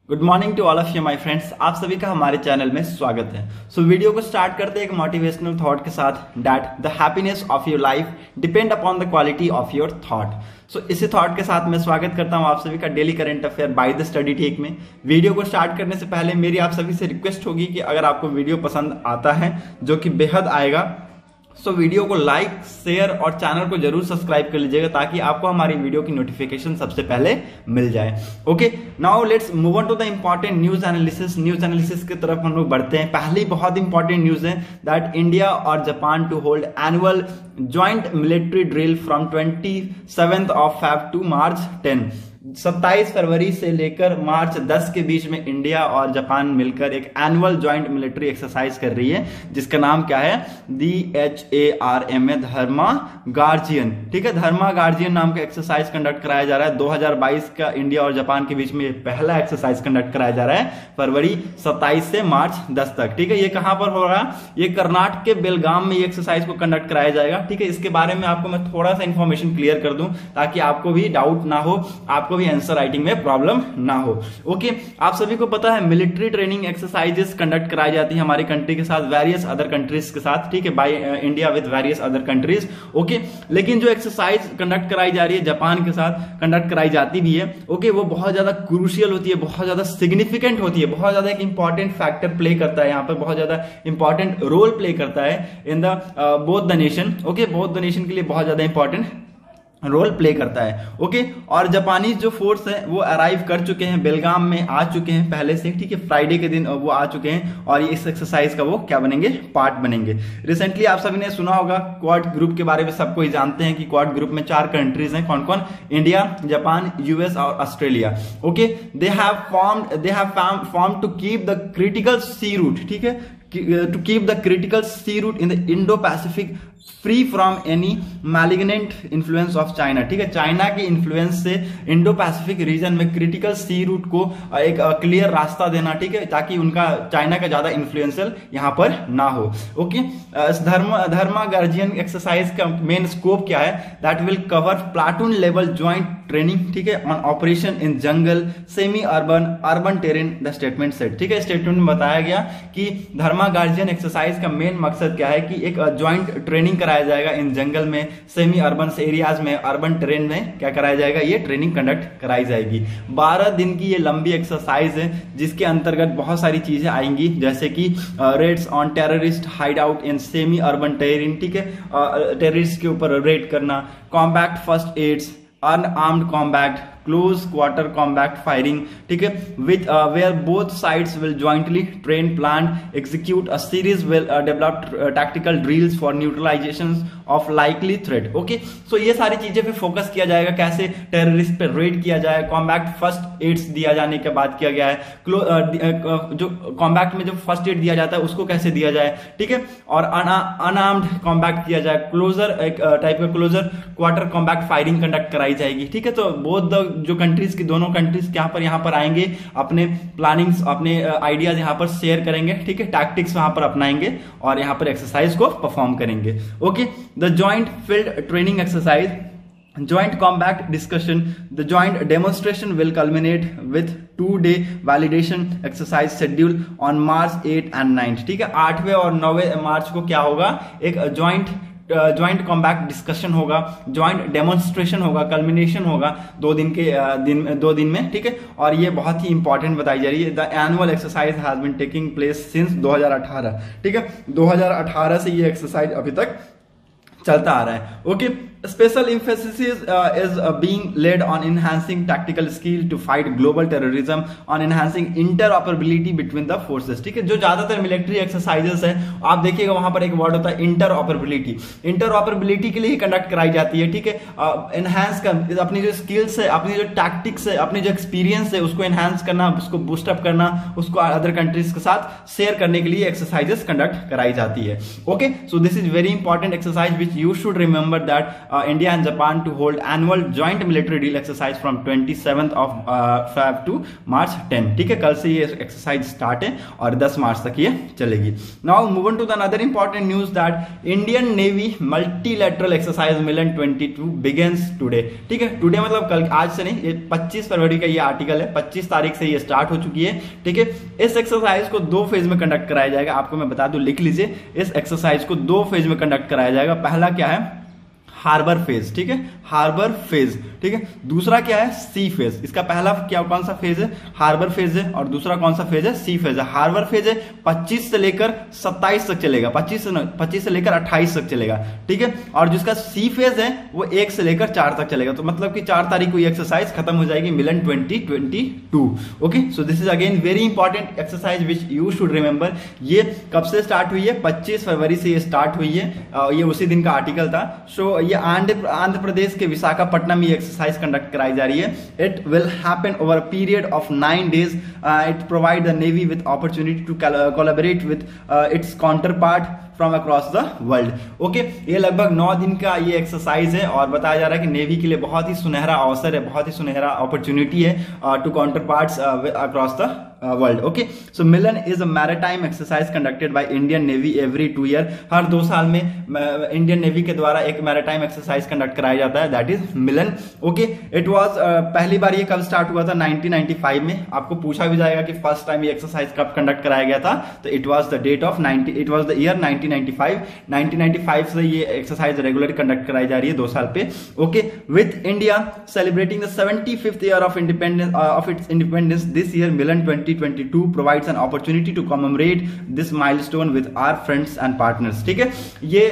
Good morning to all of you my friends. आप सभी का हमारे चैनल में स्वागत है। वीडियो को स्टार्ट करते हैं एक मोटिवेशनल थॉट के साथ, that the happiness of your life depend upon the quality of your thought. इसी थॉट के साथ मैं स्वागत करता हूं आप सभी का daily current affair by the study tech में। वीडियो को स्टार्ट करने से पहले मेरी आप सभी से रिक्वेस्ट होगी कि अगर आपको वीडियो पसंद आता है, जो कि बेहद आएगा, वीडियो को लाइक, शेयर और चैनल को जरूर सब्सक्राइब कर लीजिएगा ताकि आपको हमारी वीडियो की नोटिफिकेशन सबसे पहले मिल जाए। Okay, now let's move on to the important news analysis की तरफ हम लोग बढ़ते हैं। पहली बहुत इंपॉर्टेंट न्यूज है दैट इंडिया और Japan to hold annual joint military drill from 27 of Feb to March 10। 27 फरवरी से लेकर मार्च 10 के बीच में इंडिया और जापान मिलकर एक एनुअल ज्वाइंट मिलिट्री एक्सरसाइज कर रही है, जिसका नाम क्या है, DHARMA, धर्मा गार्जियन। ठीक है, धर्मा गार्जियन नाम का एक्सरसाइज कंडक्ट कराया जा रहा है। 2022 का इंडिया और जापान के बीच में पहला एक्सरसाइज कंडक्ट कराया जा रहा है, फरवरी 27 से मार्च 10 तक। ठीक है, ये कहां पर हो रहा है, ये कर्नाटक के बेलगाम में ये एक्सरसाइज को कंडक्ट कराया जाएगा। ठीक है, इसके बारे में आपको मैं थोड़ा सा इंफॉर्मेशन क्लियर कर दूं ताकि आपको भी डाउट ना हो, आपको भी आंसर राइटिंग में प्रॉब्लम ना हो। ओके, आप सभी को पता है मिलिट्री ट्रेनिंग एक्सरसाइजेस कंडक्ट कराई जाती है हमारी कंट्री के साथ, वेरियस अदर कंट्रीज के साथ। ठीक है, by India with various other countries. Okay, लेकिन जो एक्सरसाइज कंडक्ट कराई जा रही है जापान के साथ कंडक्ट कराई जाती भी है, ओके, वो बहुत ज्यादा क्रूशियल होती है, बहुत ज्यादा सिग्निफिकेंट होती है, बहुत ज्यादा एक इंपॉर्टेंट फैक्टर प्ले करता है, यहाँ पर बहुत ज्यादा इंपॉर्टेंट रोल प्ले करता है in the both the nation. Okay, both the nation के लिए बहुत ज्यादा इंपॉर्टेंट रोल प्ले करता है। ओके, और जापानी जो फोर्स है वो अराइव कर चुके हैं, बेलगाम में आ चुके हैं पहले से। ठीक है, फ्राइडे के दिन वो आ चुके हैं और इस एक्सरसाइज का वो क्या बनेंगे, पार्ट बनेंगे। रिसेंटली आप सभी ने सुना होगा क्वाड ग्रुप के बारे में, सबको ही जानते हैं कि क्वाड ग्रुप में 4 कंट्रीज हैं। कौन कौन, इंडिया, जापान, यूएस और Australia. Okay, they have formed to keep the critical sea route, ठीक है, to keep the critical sea route in the Indo-Pacific free from any malignant influence of China। ठीक है, China के influence से Indo Pacific region में critical sea root को एक clear रास्ता देना। ठीक है, ताकि उनका चाइना का ज्यादा इन्फ्लुएंशियल यहां पर ना हो। ओके, धर्मा गार्जियन एक्सरसाइज का मेन स्कोप क्या है, that will cover platoon level joint training, ठीक है, on operation in jungle, semi urban terrain, the statement set. ठीक है, स्टेटमेंट में बताया गया कि धर्मा गार्जियन एक्सरसाइज का मेन मकसद क्या है कि एक ज्वाइंट ट्रेनिंग कराया जाएगा इन जंगल में, सेमी अर्बन एरियाज में, अर्बन टेरेन में क्या कराया जाएगा, ये ट्रेनिंग कंडक्ट कराई जाएगी। 12 दिन की ये लंबी एक्सरसाइज है, जिसके अंतर्गत बहुत सारी चीजें आएंगी, जैसे कि raids on terrorist hide out in semi urban terrain. ठीक है, टेररिस्ट के ऊपर रेड करना, combat first aids, unarmed combat, close quarter combat firing. ठीक है, with where both sides will jointly train, plan, execute a series will developed tactical drills for neutralisation of likely threat. Okay, so ये सारी चीजें पे focus किया जाएगा, कैसे terrorist पे रेड किया जाए, कॉम्बैक्ट फर्स्ट एड्स दिया जाने के बाद किया गया है, जो कॉम्बैक्ट में जो फर्स्ट एड दिया जाता है उसको कैसे दिया जाए। ठीक है, और अनआर्म्ड कॉम्बैक्ट किया जाए, क्लोजर एक टाइप का closer quarter combat firing conduct कराई जाएगी। ठीक है, तो बोथ जो कंट्रीज की दोनों कंट्रीज यहाँ पर आएंगे, अपने प्लानिंग्स, अपने आइडियाज यहाँ पर शेयर करेंगे। ठीक है, टैक्टिक्स वहां पर अपनाएंगे और यहाँ पर एक्सरसाइज को परफॉर्म करेंगे। Okay, the joint field training exercise, joint combat discussion, the joint demonstration will culminate with 2-day validation exercise schedule on March 8 and 9। ठीक है, 8वें और 9वें मार्च को क्या होगा, एक ज्वाइंट कॉम्बैक्ट डिस्कशन होगा, ज्वाइंट डेमोन्स्ट्रेशन होगा, कल्मिनेशन होगा 2 दिन में। ठीक है, और ये बहुत ही इंपॉर्टेंट बताई जा रही है। The annual exercise has been taking place since 2018। ठीक है, 2018 से ये एक्सरसाइज अभी तक चलता आ रहा है। Okay, special emphasis is being laid on enhancing tactical skill to fight global terrorism, on enhancing interoperability between the forces। ठीक है, जो ज्यादातर मिलिट्री एक्सरसाइजेस है, आप देखिएगा वहां पर एक वर्ड होता है इंटरऑपरेबिलिटी के लिए ही कंडक्ट कराई जाती है। ठीक है, एनहांस कर अपनी जो स्किल्स है, अपनी जो टैक्टिक्स है, अपनी जो एक्सपीरियंस है, उसको एनहांस करना, उसको बूस्टअप करना, उसको अदर कंट्रीज के साथ शेयर करने के लिए एक्सरसाइजेस कंडक्ट कराई जाती है। Okay, so this is very important exercise which you should remember that India and Japan to hold annual joint military drill exercise from 27th of Feb to March 10. ठीक है, कल से ये एक्सरसाइज स्टार्ट है और 10 मार्च तक ये चलेगी. Now move on to the another important news that Indian Navy multilateral exercise Milan 22 begins today. ठीक है, टुडे मतलब कल, आज से नहीं, ये 25 फरवरी का ये आर्टिकल है, 25 तारीख से ये स्टार्ट हो चुकी है. ठीक है, इस एक्सरसाइज को 2 फेज में कंडक्ट कराया जाएगा. आपको मैं बता दूं, लिख लीजिए, इस एक्सरसाइज को 2 फेज में कंडक्ट कराया जाएगा. पहला क्या है, हार्बर फेज. ठीक है, हार्बर फेज. ठीक है, दूसरा क्या है, सी फेज. इसका पहला क्या, कौन सा फेज है, हार्बर फेज है, और दूसरा कौन सा फेज है, सी फेज है. हार्बर फेज है 25 से लेकर 27 तक चलेगा, 25 से लेकर 28 तक चलेगा. ठीक है, और जिसका सी फेज है वो 1 से लेकर 4 तक चलेगा. तो मतलब कि 4 तारीख को ये एक्सरसाइज खत्म हो जाएगी, मिलन 2022. Okay, so this is again very important exercise which you should remember. ये कब से स्टार्ट हुई है, 25 फरवरी से ये स्टार्ट हुई है. ये उसी दिन का आर्टिकल था. सो ये आंध्र प्रदेश के विशाखापट्टनम में एक्सरसाइज कंडक्ट कराई जा रही है. It will happen over a period of 9 days. It provide the navy with opportunity to collaborate with its counterpart from across the world. Okay, ये लगभग 9 दिन का ये एक्सरसाइज है और बताया जा रहा है कि नेवी के लिए बहुत ही सुनहरा अवसर है, बहुत ही सुनहरा अपॉर्चुनिटी है to counterparts across the world. Okay, so Milan is a maritime exercise conducted by Indian navy every 2 year. हर 2 साल में इंडियन नेवी के द्वारा एक मैरीटाइम एक्सरसाइज कंडक्ट कराया जाता है, that is Milan. Okay, it was पहली बार ये कब स्टार्ट हुआ था, 1995 में. आपको पूछा भी जाएगा कि फर्स्ट टाइम ये एक्सरसाइज कब कंडक्ट कराया गया था, तो it was the date of 90, it was the year 1995 से ये एक्सरसाइज रेगुलर कंडक्ट कराई जा रही है 2 साल पे. Okay, with India celebrating the 75th year of independence of its independence this year, Milan 2022 provides an opportunity to commemorate this milestone with our friends and partners. ठीक है, ये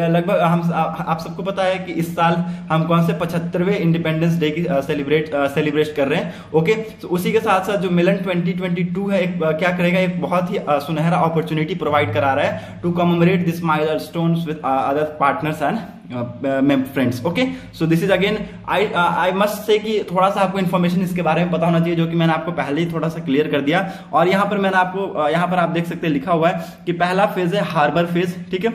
लगभग आप सबको पता है कि इस साल हम कौन से 75वें इंडिपेंडेंस डे की सेलिब्रेट कर रहे हैं. ओके, तो उसी के साथ साथ जो मिलन 2022 है, एक क्या करेगा, एक बहुत ही सुनहरा अपॉर्चुनिटी प्रोवाइड करा रहा है to commemorate this milestones with other partners and friends. Okay, so this is again I must say कि थोड़ा सा आपको इन्फॉर्मेशन इसके बारे में पता होना चाहिए, जो कि मैंने आपको पहले ही थोड़ा सा क्लियर कर दिया. और यहाँ पर मैंने आपको यहाँ पर आप देख सकते हैं लिखा हुआ है कि पहला फेज है हार्बर फेज. ठीक है,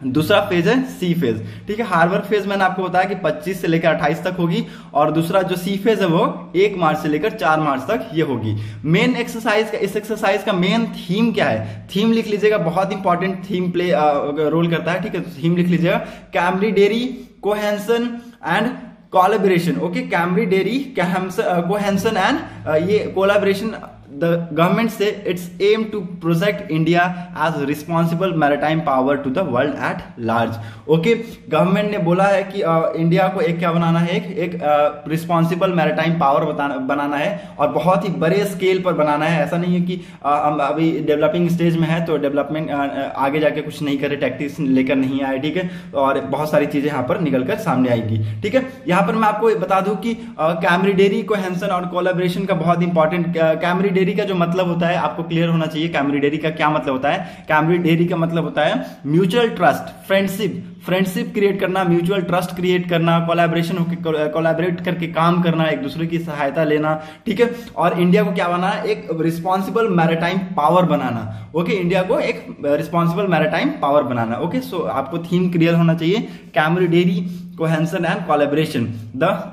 दूसरा फेज है सी फेज. ठीक है, हार्बर फेज मैंने आपको बताया कि 25 से लेकर 28 तक होगी, और दूसरा जो सी फेज है वो 1 मार्च से लेकर 4 मार्च तक ये होगी. मेन एक्सरसाइज का, इस एक्सरसाइज का मेन थीम क्या है, थीम लिख लीजिएगा, बहुत इंपॉर्टेंट थीम प्ले रोल करता है. ठीक है, थीम लिख लीजिएगा, कैमरिडेरी cohesion and collaboration. Okay, कैमरिडेरी cohesion and ये collaboration. The government say its aim to project India as a responsible maritime power to the world at large. Okay, government ने बोला है कि इंडिया को एक क्या बनाना है, एक रिस्पॉन्सिबल मैरिटाइम पावर बनाना है, और बहुत ही बड़े स्केल पर बनाना है. ऐसा नहीं है कि हम अभी डेवलपिंग स्टेज में है तो डेवलपमेंट आगे जाके कुछ नहीं करे, टैक्टिक्स लेकर नहीं आए. ठीक है, और बहुत सारी चीजें यहाँ पर निकल कर सामने आएगी. ठीक है, यहाँ पर मैं आपको बता दूं कि कैमरिडेरी कोहेंसन और कोलैबोरेशन का बहुत इंपॉर्टेंट, कैमरिडेरी का जो मतलब होता है आपको क्लियर होना चाहिए. कैमरिडेरी का क्या मतलब होता है, कैमरिडेरी का मतलब होता है म्यूचुअल ट्रस्ट, फ्रेंडशिप क्रिएट करना, म्यूचुअल ट्रस्ट क्रिएट करना, कोलैबोरेट करके काम करना, एक दूसरे की सहायता लेना. ठीक है, और इंडिया को क्या बनाना, एक रिस्पॉन्सिबल मैरिटाइम पावर बनाना. ओके, इंडिया को एक रिस्पॉन्सिबल मैरिटाइम पावर बनाना. ओके, सो आपको थीम क्लियर होना चाहिए, कैमरिडेरी कोहेंसन एंड कोलैबोरेशन.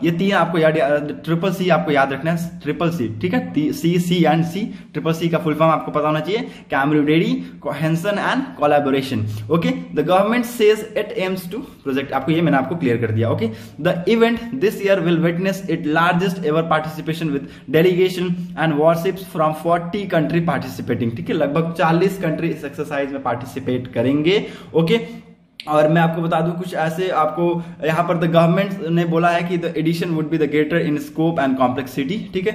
ये 3 आपको याद, ट्रिपल सी आपको याद रखना है, ट्रिपल सी. ठीक है, सी एंड सी, ट्रिपल सी का फुल फॉर्म आपको पता होना चाहिए, camaraderie cohesion and collaboration. Okay, the government says it aims to project. आपको ये मैंने आपको क्लियर कर दिया. Okay, the event this year will witness it largest ever participation with delegation and warships from 40 country participating. ठीक है, लगभग 40 country इस एक्सरसाइज में पार्टिसिपेट करेंगे. ओके, और मैं आपको बता दूं कुछ ऐसे, आपको यहाँ पर द गवर्नमेंट ने बोला है कि the edition would be the greater in scope and complexity. ठीक है,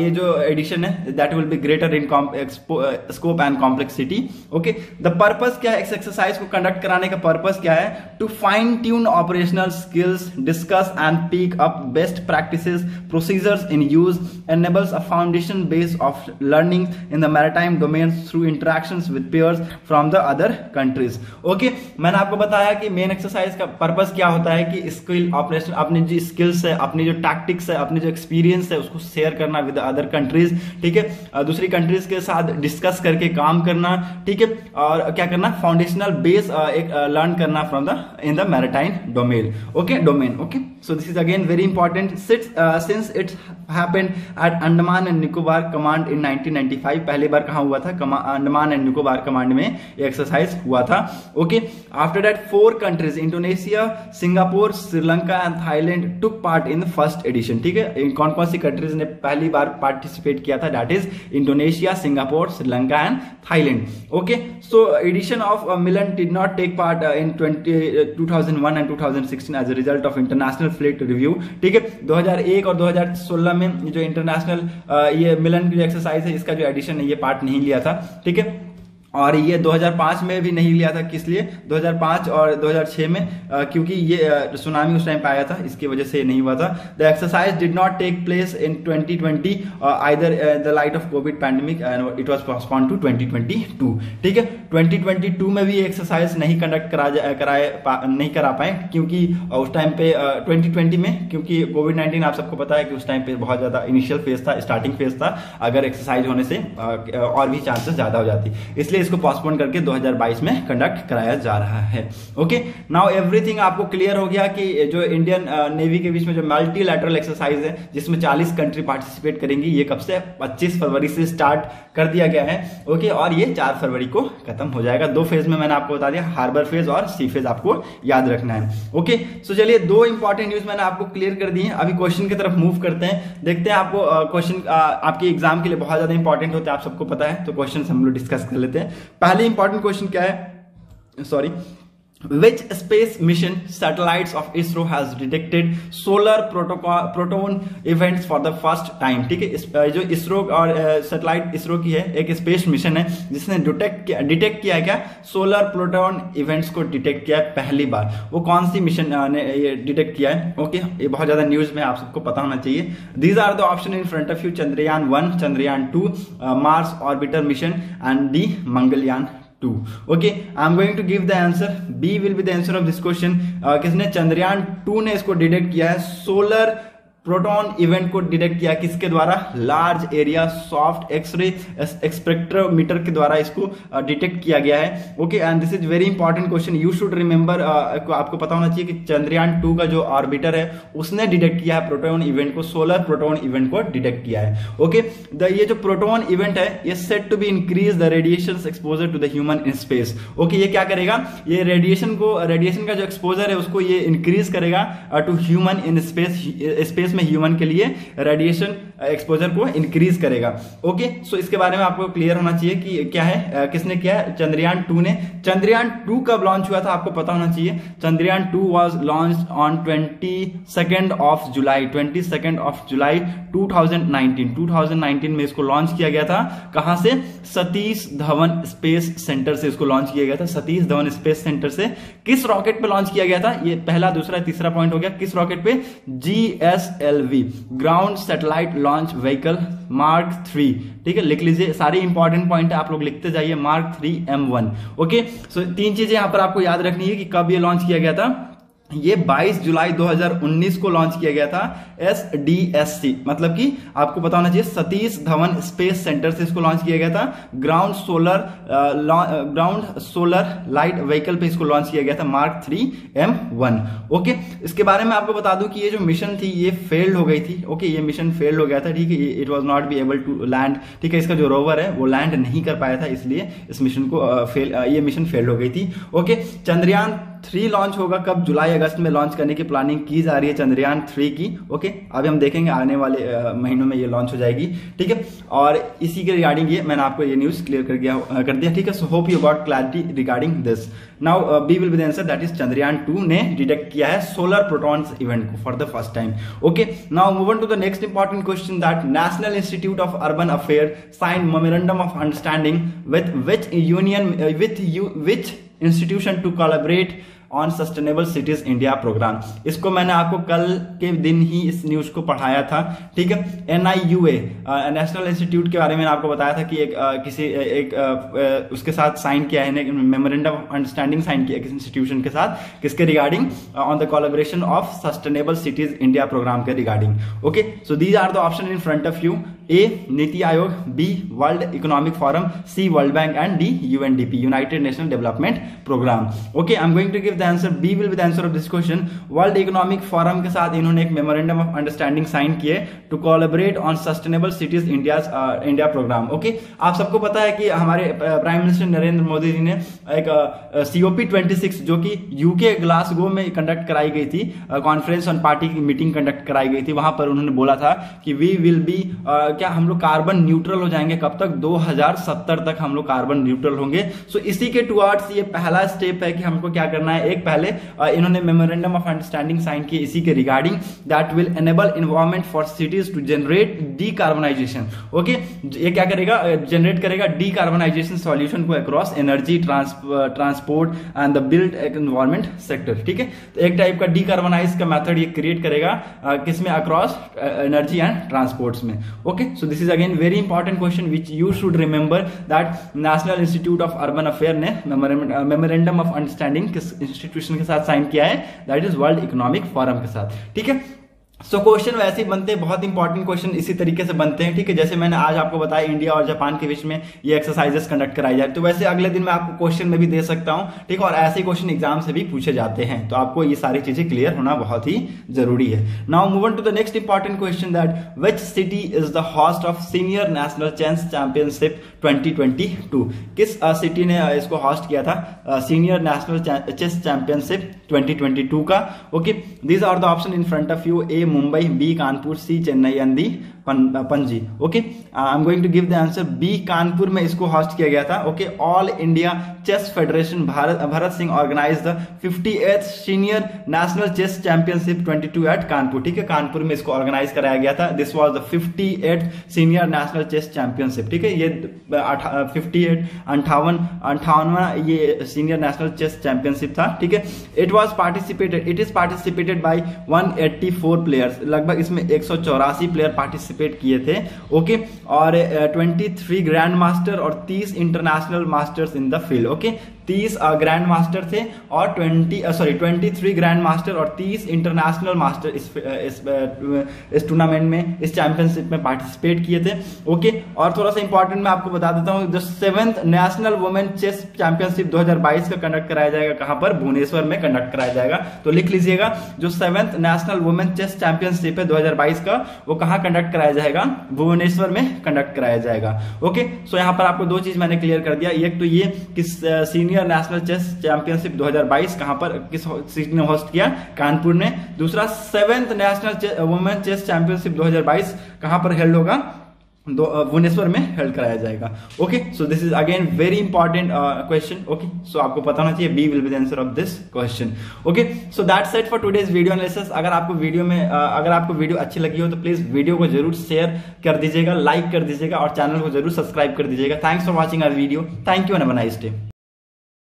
ये जो एडिशन है that will be greater in scope and complexity. Okay, the purpose क्या है, इस एक्सरसाइज को कंडक्ट कराने का पर्पस क्या है, to fine tune operational skills, discuss and pick up best practices, procedures in use, enables a foundation base of learning in the maritime domain through interactions with peers from the other countries. Okay, मैंने आपको बताया कि main exercise का purpose क्या होता है कि skill operation, अपनी जो स्किल्स है, अपनी जो टैक्टिक्स है, अपनी जो एक्सपीरियंस है उसको शेयर करना विद अदर कंट्रीज, ठीक है, दूसरी कंट्रीज के साथ डिस्कस करके काम करना, ठीक है, और क्या करना, फाउंडेशनल बेस एक लर्न करना from the in the maritime domain, okay. So this is again very important since it happened at Andaman and Nicobar Command in 1995. पहली बार कहाँ हुआ था? अंडमान एंड निकोबार कमांड में ये एक्सरसाइज हुआ था, okay. After that 4 countries Indonesia, Singapore, Sri Lanka and Thailand took part in the first edition, ठीक है। कौन कौन सी कंट्रीज ने पहली बार पार्टिसिपेट किया था? That is Indonesia, Singapore, Sri Lanka and Thailand, okay. So edition of Milan did not take part in 2001 and 2016 as a result of international fleet review, ठीक है। 2001 और 2016 में जो इंटरनेशनल ये मिलन की जो एक्सरसाइज है इसका जो एडिशन है ये पार्ट नहीं लिया था, ठीक है। और ये 2005 में भी नहीं लिया था, किस लिए? 2005 और 2006 में क्योंकि ये सुनामी उस टाइम पे आया था, इसकी वजह से नहीं हुआ था। The exercise did not take place in 2020 either the light of covid pandemic and it was postponed to 2022, ठीक है। 2022 में भी एक्सरसाइज नहीं कंडक्ट नहीं करा पाए क्योंकि उस टाइम पे 2020 में, क्योंकि कोविड-19 आप सबको पता है कि उस टाइम पे बहुत ज्यादा इनिशियल फेज था, स्टार्टिंग फेज था, अगर एक्सरसाइज होने से और भी चांसेस ज्यादा हो जाती, इसलिए इसको पोस्टपोन करके 2022 में कंडक्ट कराया जा रहा है, ओके। नाउ एवरीथिंग आपको क्लियर हो गया कि जो इंडियन नेवी के बीच में जो मल्टीलैटरल एक्सरसाइज है जिसमें 40 कंट्री पार्टिसिपेट करेंगी, ये कब से? 25 फरवरी से स्टार्ट कर दिया गया है, ओके, और ये 4 फरवरी को खत्म हो जाएगा। 2 फेज में मैंने आपको बता दिया, हार्बर फेज और सी फेज आपको याद रखना है, ओके। सो चलिए 2 इंपॉर्टेंट न्यूज मैंने आपको क्लियर कर दी है। अभी क्वेश्चन की तरफ मूव करते हैं, देखते हैं आपको क्वेश्चन आपके एग्जाम के लिए बहुत ज्यादा इंपॉर्टेंट होते हैं, आप सबको पता है, तो क्वेश्चन हम लोग डिस्कस कर लेते हैं। पहले इंपॉर्टेंट क्वेश्चन क्या है? Sorry, which space mission satellites of ISRO has detected solar proton events for the first time, ठीक है। जो इसरो और सैटेलाइट इसरो की है, एक स्पेस मिशन है जिसने डिटेक्ट किया है क्या? सोलर प्रोटॉन इवेंट्स को डिटेक्ट किया है पहली बार। वो कौन सी मिशन ने ये डिटेक्ट किया है? ओके, ये बहुत ज्यादा न्यूज में आप सबको पता होना चाहिए। These are the option in front of you: Chandrayaan 1, Chandrayaan 2, Mars orbiter mission and the Mangalyaan 2, okay, I'm going to give the answer. B will be the answer of this question. किसने? चंद्रयान 2 ने इसको डिटेक्ट किया है, सोलर प्रोटॉन इवेंट को detect किया, किसके द्वारा? Large area soft x ray spectrometer के द्वारा इसको डिटेक्ट किया गया है, okay. And this is very important question, you should remember, आपको पता होना चाहिए कि चंद्रयान 2 का जो ऑर्बिटर है उसने डिटेक्ट किया है प्रोटॉन इवेंट को, सोलर प्रोटॉन इवेंट को डिटेक्ट किया है, ओके। ये जो प्रोटॉन इवेंट है ये set to be increase the radiation exposure to the human in space, okay. ये क्या करेगा? ये रेडिएशन का जो एक्सपोजर है उसको ये इंक्रीज करेगा टू ह्यूमन इन स्पेस में ह्यूमन के लिए रेडिएशन एक्सपोजर को इंक्रीज करेगा, ओके। सो इसके बारे में आपको क्लियर होना चाहिए कि क्या है, किसने किया है? चंद्रयान 2 ने। चंद्रयान 2 कब लॉन्च हुआ था आपको पता होना चाहिए। Chandrayaan 2 was launched on 22nd of July 2019 में इसको लॉन्च किया गया था। कहां से? सतीश धवन स्पेस सेंटर से इसको लॉन्च किया गया था, सतीश धवन स्पेस सेंटर से। किस रॉकेट पे लॉन्च किया गया था? ये पहला, दूसरा, तीसरा पॉइंट हो गया। किस रॉकेट पे? GSLV, ground satellite launch vehicle mark 3, ठीक है, लिख लीजिए, सारे इंपॉर्टेंट पॉइंट है आप लोग लिखते जाइए। Mark 3 M1, okay. सो 3 चीजें यहां पर आपको याद रखनी है कि कब ये लॉन्च किया गया था। ये 22 जुलाई 2019 को लॉन्च किया गया था, SDSC, मतलब कि आपको पता होना चाहिए सतीश धवन स्पेस सेंटर से इसको लॉन्च किया गया था। ग्राउंड सोलर लाइट व्हीकल पे इसको लॉन्च किया गया था, मार्क 3 M1, ओके। इसके बारे में आपको बता दूं कि ये जो मिशन थी ये फेल्ड हो गई थी, ओके। ये मिशन फेल्ड हो गया था, ठीक है, it was not be able to land, ठीक है। इसका जो रोवर है वो लैंड नहीं कर पाया था, इसलिए इस मिशन को ये मिशन फेल्ड हो गई थी, ओके। चंद्रयान 3 लॉन्च होगा कब? जुलाई अगस्त में लॉन्च करने की प्लानिंग की जा रही है चंद्रयान 3 की, ओके। अभी हम देखेंगे आने वाले महीनों में ये लॉन्च हो जाएगी, ठीक है। और इसी के रिगार्डिंग ये मैंने आपको ये न्यूज क्लियर कर दिया, ठीक है। So hope you got clarity regarding this. Now B will be the answer, that is Chandrayaan 2 ने डिटेक्ट किया है सोलर प्रोटॉन्स इवेंट को for the first time, okay. Now move on to the next important question, that national institute of urban affair signed memorandum of understanding with which institution to collaborate on sustainable cities India program. इसको मैंने आपको कल के दिन ही इस news को पढ़ाया था, ठीक है। NIUA नेशनल इंस्टीट्यूट के बारे में आपको बताया था कि उसके साथ साइन किया है, मेमोरेंडम ऑफ अंडरस्टैंडिंग साइन किया किसी इंस्टीट्यूशन के साथ, किसके regarding, on the collaboration of Sustainable cities India Programme के regarding. Okay, so these are the option in front of you. A NITI Aayog, B World Economic Forum, C World Bank and D UNDP United National Development Programme. Okay, I am going to give the answer, B will be the answer of this question. World Economic Forum के साथ इन्होंने एक memorandum of understanding sign किए to collaborate on sustainable cities India program. Okay, आप सबको पता है कि हमारे प्राइम मिनिस्टर नरेंद्र मोदी जी ने एक COP26 जो कि यूके ग्लासगो में कंडक्ट कराई गई थी, कॉन्फ्रेंस ऑन पार्टी की मीटिंग कंडक्ट कराई गई थी, वहां पर उन्होंने बोला था कि वी विल बी क्या हम लोग कार्बन न्यूट्रल हो जाएंगे, कब तक, 2070 तक हम लोग कार्बन न्यूट्रल होंगे। सो इसी के टुवर्ड्स ये पहला स्टेप है कि हमको क्या करना है। एक पहले इन्होंने मेमोरेंडम ऑफ अंडरस्टैंडिंग साइन किए इसी के regarding, that will enable environment for cities to generate decarbonisation. Okay, ये क्या करेगा, जनरेट करेगा डीकार्बनाइजेशन सॉल्यूशन को across energy, transport and the built environment sector. ठीक है, तो एक टाइप का डीकार्बनाइज का मेथड ये क्रिएट करेगा किसमें, अक्रॉस एनर्जी एंड ट्रांसपोर्ट्स में। Okay, so this is again very important question which you should remember, that national institute of urban affair ने मेमोरेंडम ऑफ अंडरस्टैंडिंग किस इंस्टीट्यूशन के साथ साइन किया है, that is world Economic Forum के साथ। ठीक है, सो क्वेश्चन वैसे ही बनते हैं, बहुत इंपॉर्टेंट क्वेश्चन इसी तरीके से बनते हैं। ठीक है, जैसे मैंने आज आपको बताया इंडिया और जापान के बीच में ये एक्सरसाइजेस कंडक्ट कराई जाए, तो वैसे अगले दिन मैं आपको क्वेश्चन में भी दे सकता हूं। ठीक है, और ऐसे क्वेश्चन एग्जाम से भी पूछे जाते हैं, तो आपको ये सारी चीजें क्लियर होना बहुत ही जरूरी है। Now move on to the next important question, that which city is the host of senior national chess championship 2022। किस सिटी ने इसको होस्ट किया था, सीनियर नेशनल चेस चैंपियनशिप 2022 का। Okay, these are the option in front of you, A Mumbai, B Kanpur, C Chennai and D Panaji. Okay, I am going to give the answer, B Kanpur में इसको host किया गया था। Okay, all India chess federation Bharat Singh organise the 58th senior national chess championship 22 at Kanpur. ठीक है, कानपुर में इसको organise कराया गया था। This was the 58th senior national chess championship. ठीक है, ये 58वां ये सीनियर नेशनल चेस चैंपियनशिप था। ठीक है, it is participated by 184 players, लगभग इसमें 184 प्लेयर पार्टिसिपेट किए थे। ओके, और 23 ग्रैंड मास्टर और 30 international masters in the field. Okay, 30 grand master थे और 23 ग्रैंड मास्टर और 30 इंटरनेशनल मास्टर इस टूर्नामेंट में, इस चैंपियनशिप में पार्टिसिपेट किए थे। ओके, और थोड़ा सा इंपॉर्टेंट मैं आपको बता देता हूं, जो 7th national women chess championship 2022 का कंडक्ट कराया जाएगा, कहां पर, भुवनेश्वर में कंडक्ट कराया जाएगा। तो लिख लीजिएगा, जो 7th national women chess championship है 2022 का, वो कहां कंडक्ट कराया जाएगा, भुवनेश्वर में कंडक्ट कराया जाएगा। ओके, सो यहां पर आपको दो चीज मैंने क्लियर कर दिया, एक तो ये कि सीनियर नेशनल चेस चैंपियनशिप 2022 कहां पर, किस सिटी ने होस्ट किया, कानपुर ने। दूसरा 7th national women chess championship 2022 कहां पर हेल्ड होगा, भुवनेश्वर में हेल्ड कराया जाएगा। Okay, so this is again very important question. Okay, so आपको पता होना चाहिए, B will be the answer of this question. Okay, so that's it for today's video analysis. अगर आपको वीडियो अच्छी लगी हो तो प्लीज वीडियो को जरूर शेयर कर दीजिएगा, लाइक कर दीजिएगा और चैनल को जरूर सब्सक्राइब कर दीजिएगा। Thanks for watching our video. Thank you and have a nice day.